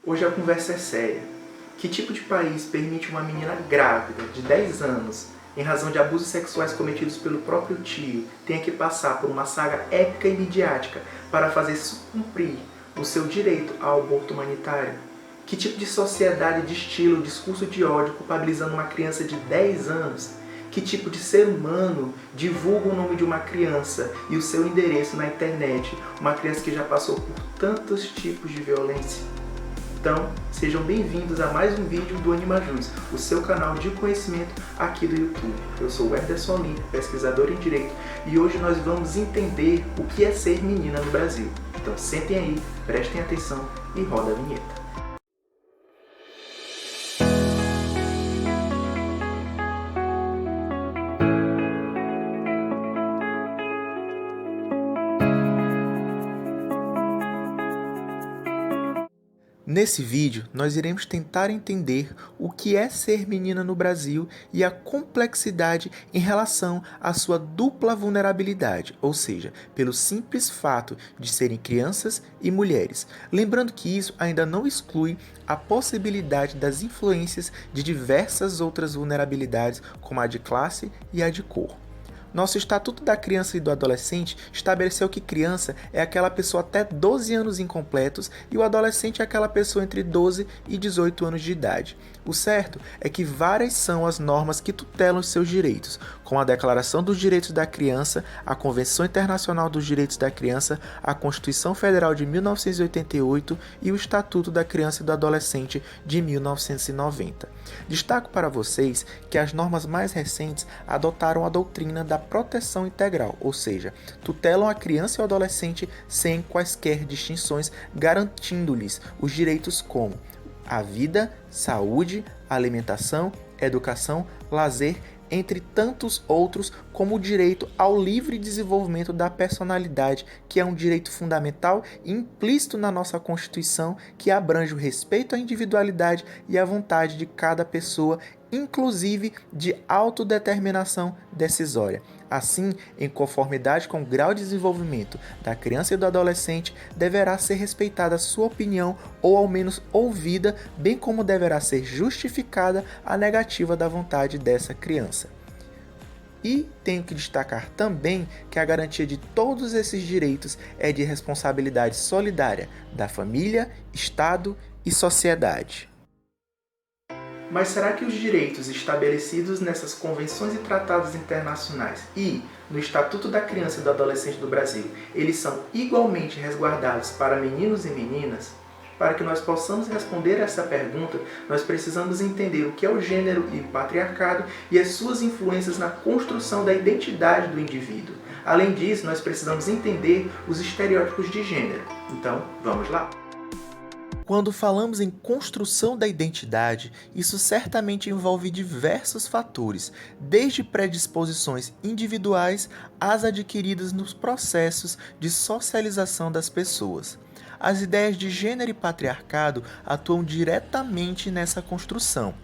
Hoje a conversa é séria. Que tipo de país permite uma menina grávida de 10 anos, em razão de abusos sexuais cometidos pelo próprio tio, tenha que passar por uma saga épica e midiática para fazer cumprir o seu direito ao aborto humanitário? Que tipo de sociedade destila o discurso de ódio culpabilizando uma criança de 10 anos? Que tipo de ser humano divulga o nome de uma criança e o seu endereço na internet, uma criança que já passou por tantos tipos de violência? Então, sejam bem-vindos a mais um vídeo do AnimaJus, o seu canal de conhecimento aqui do YouTube. Eu sou o Anderson Olimpo, pesquisador em Direito, e hoje nós vamos entender o que é ser menina no Brasil. Então sentem aí, prestem atenção e roda a vinheta. Nesse vídeo, nós iremos tentar entender o que é ser menina no Brasil e a complexidade em relação à sua dupla vulnerabilidade, ou seja, pelo simples fato de serem crianças e mulheres. Lembrando que isso ainda não exclui a possibilidade das influências de diversas outras vulnerabilidades, como a de classe e a de cor. Nosso Estatuto da Criança e do Adolescente estabeleceu que criança é aquela pessoa até 12 anos incompletos e o adolescente é aquela pessoa entre 12 e 18 anos de idade. O certo é que várias são as normas que tutelam os seus direitos, como a Declaração dos Direitos da Criança, a Convenção Internacional dos Direitos da Criança, a Constituição Federal de 1988 e o Estatuto da Criança e do Adolescente de 1990. Destaco para vocês que as normas mais recentes adotaram a doutrina da proteção integral, ou seja, tutelam a criança e o adolescente sem quaisquer distinções, garantindo-lhes os direitos como a vida, saúde, alimentação, educação, lazer, entre tantos outros, como o direito ao livre desenvolvimento da personalidade, que é um direito fundamental e implícito na nossa Constituição, que abrange o respeito à individualidade e à vontade de cada pessoa, inclusive de autodeterminação decisória. Assim, em conformidade com o grau de desenvolvimento da criança e do adolescente, deverá ser respeitada sua opinião ou ao menos ouvida, bem como deverá ser justificada a negativa da vontade dessa criança. E tenho que destacar também que a garantia de todos esses direitos é de responsabilidade solidária da família, Estado e sociedade. Mas será que os direitos estabelecidos nessas convenções e tratados internacionais e no Estatuto da Criança e do Adolescente do Brasil, eles são igualmente resguardados para meninos e meninas? Para que nós possamos responder essa pergunta, nós precisamos entender o que é o gênero e o patriarcado e as suas influências na construção da identidade do indivíduo. Além disso, nós precisamos entender os estereótipos de gênero. Então, vamos lá? Quando falamos em construção da identidade, isso certamente envolve diversos fatores, desde predisposições individuais às adquiridas nos processos de socialização das pessoas. As ideias de gênero e patriarcado atuam diretamente nessa construção.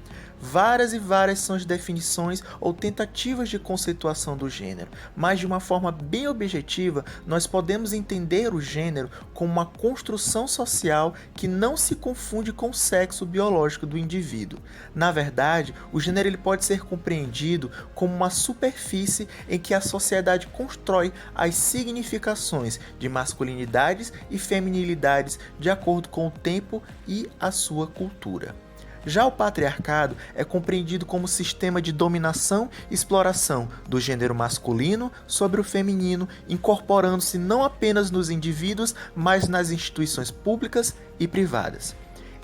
Várias e várias são as definições ou tentativas de conceituação do gênero, mas de uma forma bem objetiva, nós podemos entender o gênero como uma construção social que não se confunde com o sexo biológico do indivíduo. Na verdade, o gênero ele pode ser compreendido como uma superfície em que a sociedade constrói as significações de masculinidades e feminilidades de acordo com o tempo e a sua cultura. Já o patriarcado é compreendido como sistema de dominação e exploração do gênero masculino sobre o feminino, incorporando-se não apenas nos indivíduos, mas nas instituições públicas e privadas.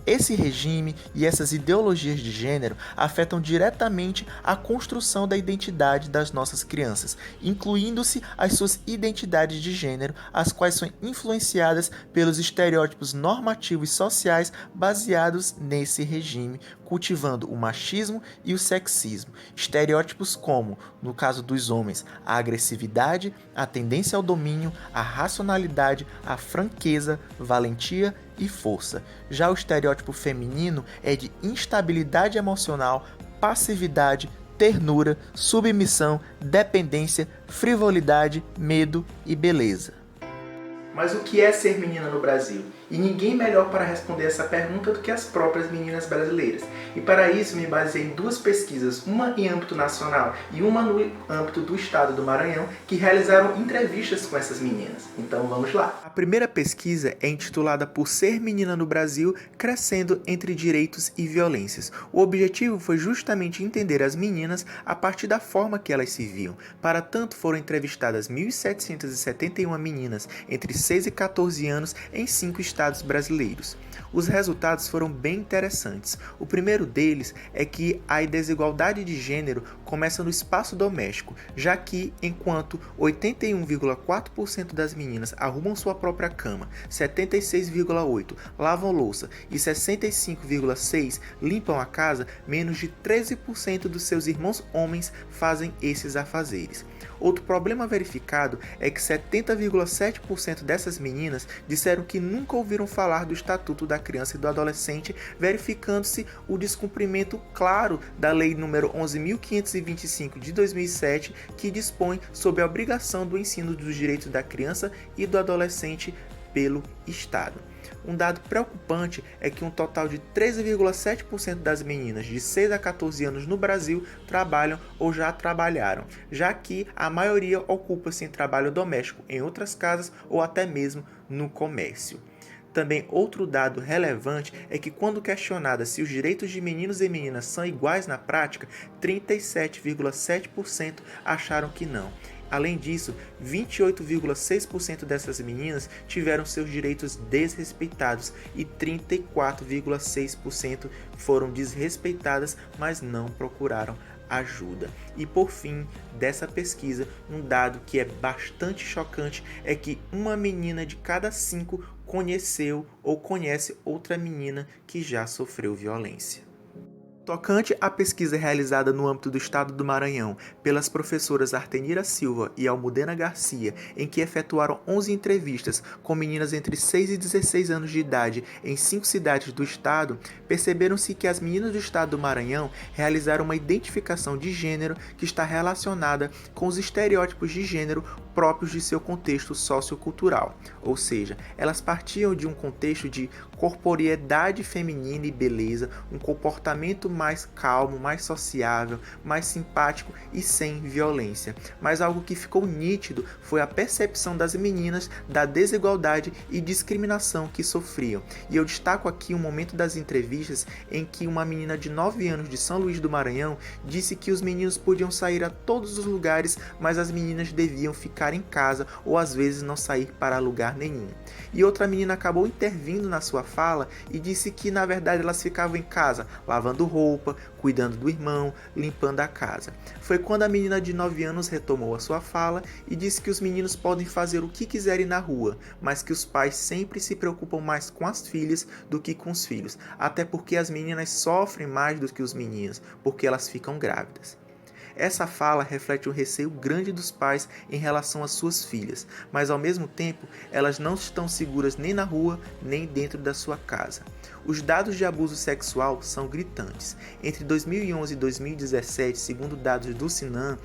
Esse regime e essas ideologias de gênero afetam diretamente a construção da identidade das nossas crianças, incluindo-se as suas identidades de gênero, as quais são influenciadas pelos estereótipos normativos sociais baseados nesse regime, cultivando o machismo e o sexismo. Estereótipos como, no caso dos homens, a agressividade, a tendência ao domínio, a racionalidade, a franqueza, valentia e força. Já o estereótipo feminino é de instabilidade emocional, passividade, ternura, submissão, dependência, frivolidade, medo e beleza. Mas o que é ser menina no Brasil? E ninguém melhor para responder essa pergunta do que as próprias meninas brasileiras. E para isso me baseei em duas pesquisas, uma em âmbito nacional e uma no âmbito do estado do Maranhão, que realizaram entrevistas com essas meninas. Então vamos lá. A primeira pesquisa é intitulada Por Ser Menina no Brasil, Crescendo entre Direitos e Violências. O objetivo foi justamente entender as meninas a partir da forma que elas se viam. Para tanto, foram entrevistadas 1.771 meninas entre 6 e 14 anos em 5 estados brasileiros. Os resultados foram bem interessantes. O primeiro deles é que a desigualdade de gênero começa no espaço doméstico, já que enquanto 81,4% das meninas arrumam sua própria cama, 76,8% lavam louça e 65,6% limpam a casa, menos de 13% dos seus irmãos homens fazem esses afazeres. Outro problema verificado é que 70,7% dessas meninas disseram que nunca ouviram falar do Estatuto da Criança e do Adolescente, verificando-se o descumprimento claro da Lei nº 11.525 de 2007, que dispõe sobre a obrigação do ensino dos direitos da criança e do adolescente pelo Estado. Um dado preocupante é que um total de 13,7% das meninas de 6 a 14 anos no Brasil trabalham ou já trabalharam, já que a maioria ocupa-se em trabalho doméstico em outras casas ou até mesmo no comércio. Também outro dado relevante é que quando questionada se os direitos de meninos e meninas são iguais na prática, 37,7% acharam que não. Além disso, 28,6% dessas meninas tiveram seus direitos desrespeitados e 34,6% foram desrespeitadas, mas não procuraram ajuda. E por fim, dessa pesquisa, um dado que é bastante chocante é que uma menina de cada 5 conheceu ou conhece outra menina que já sofreu violência. Tocante à pesquisa realizada no âmbito do estado do Maranhão pelas professoras Artenira Silva e Almudena Garcia, em que efetuaram 11 entrevistas com meninas entre 6 e 16 anos de idade em 5 cidades do estado, perceberam-se que as meninas do estado do Maranhão realizaram uma identificação de gênero que está relacionada com os estereótipos de gênero próprios de seu contexto sociocultural, ou seja, elas partiam de um contexto de corporeidade feminina e beleza, um comportamento mais calmo, mais sociável, mais simpático e sem violência. Mas algo que ficou nítido foi a percepção das meninas da desigualdade e discriminação que sofriam. E eu destaco aqui um momento das entrevistas em que uma menina de 9 anos de São Luís do Maranhão disse que os meninos podiam sair a todos os lugares, mas as meninas deviam ficar em casa ou às vezes não sair para lugar nenhum. E outra menina acabou intervindo na sua fala e disse que na verdade elas ficavam em casa, lavando roupa, cuidando do irmão, limpando a casa. Foi quando a menina de 9 anos retomou a sua fala e disse que os meninos podem fazer o que quiserem na rua, mas que os pais sempre se preocupam mais com as filhas do que com os filhos, até porque as meninas sofrem mais do que os meninos, porque elas ficam grávidas. Essa fala reflete um receio grande dos pais em relação às suas filhas, mas ao mesmo tempo elas não estão seguras nem na rua nem dentro da sua casa. Os dados de abuso sexual são gritantes. Entre 2011 e 2017, segundo dados do SINAM,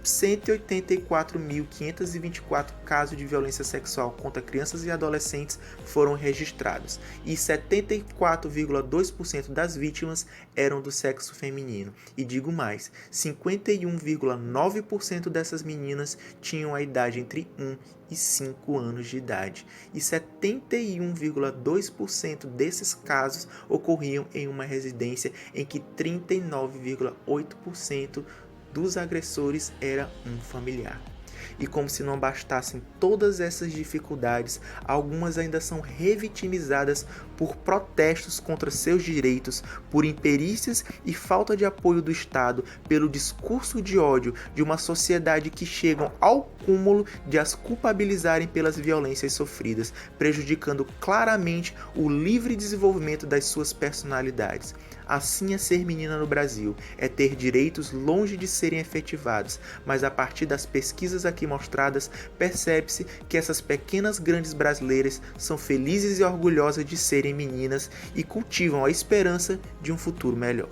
184.524 casos de violência sexual contra crianças e adolescentes foram registrados e 74,2% das vítimas eram do sexo feminino. E digo mais, 51,9% dessas meninas tinham a idade entre 1 e 5 anos de idade, e 71,2% desses casos ocorriam em uma residência em que 39,8% dos agressores era um familiar. E como se não bastassem todas essas dificuldades, algumas ainda são revitimizadas por protestos contra seus direitos, por imperícias e falta de apoio do Estado, pelo discurso de ódio de uma sociedade que chegam ao cúmulo de as culpabilizarem pelas violências sofridas, prejudicando claramente o livre desenvolvimento das suas personalidades. Assim é ser menina no Brasil, é ter direitos longe de serem efetivados, mas a partir das pesquisas aqui mostradas, percebe-se que essas pequenas grandes brasileiras são felizes e orgulhosas de serem meninas e cultivam a esperança de um futuro melhor.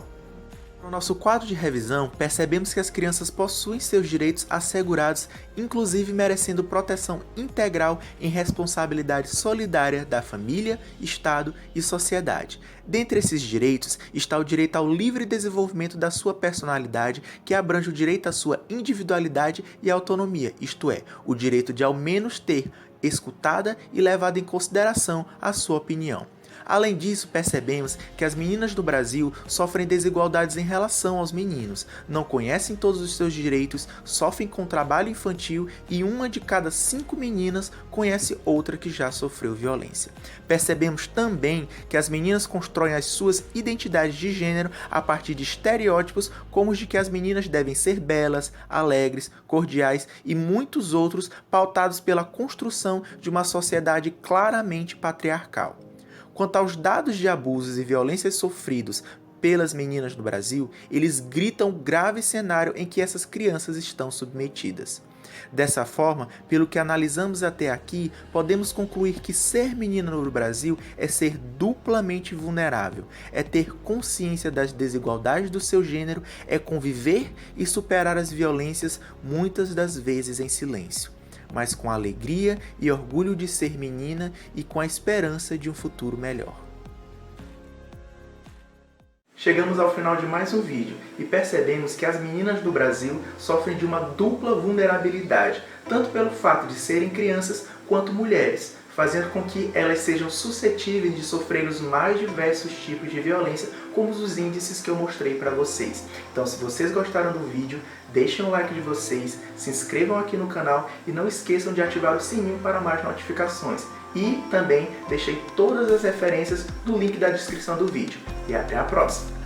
No nosso quadro de revisão, percebemos que as crianças possuem seus direitos assegurados, inclusive merecendo proteção integral em responsabilidade solidária da família, Estado e sociedade. Dentre esses direitos está o direito ao livre desenvolvimento da sua personalidade, que abrange o direito à sua individualidade e autonomia, isto é, o direito de ao menos ter escutada e levada em consideração a sua opinião. Além disso, percebemos que as meninas do Brasil sofrem desigualdades em relação aos meninos, não conhecem todos os seus direitos, sofrem com trabalho infantil e 1 de cada 5 meninas conhece outra que já sofreu violência. Percebemos também que as meninas constroem as suas identidades de gênero a partir de estereótipos como os de que as meninas devem ser belas, alegres, cordiais e muitos outros pautados pela construção de uma sociedade claramente patriarcal. Quanto aos dados de abusos e violências sofridos pelas meninas no Brasil, eles gritam o grave cenário em que essas crianças estão submetidas. Dessa forma, pelo que analisamos até aqui, podemos concluir que ser menina no Brasil é ser duplamente vulnerável, é ter consciência das desigualdades do seu gênero, é conviver e superar as violências, muitas das vezes em silêncio, mas com a alegria e orgulho de ser menina e com a esperança de um futuro melhor. Chegamos ao final de mais um vídeo e percebemos que as meninas do Brasil sofrem de uma dupla vulnerabilidade, tanto pelo fato de serem crianças quanto mulheres, fazendo com que elas sejam suscetíveis de sofrer os mais diversos tipos de violência, como os índices que eu mostrei para vocês. Então, se vocês gostaram do vídeo, deixem o like de vocês, se inscrevam aqui no canal e não esqueçam de ativar o sininho para mais notificações. E também deixei todas as referências no link da descrição do vídeo. E até a próxima!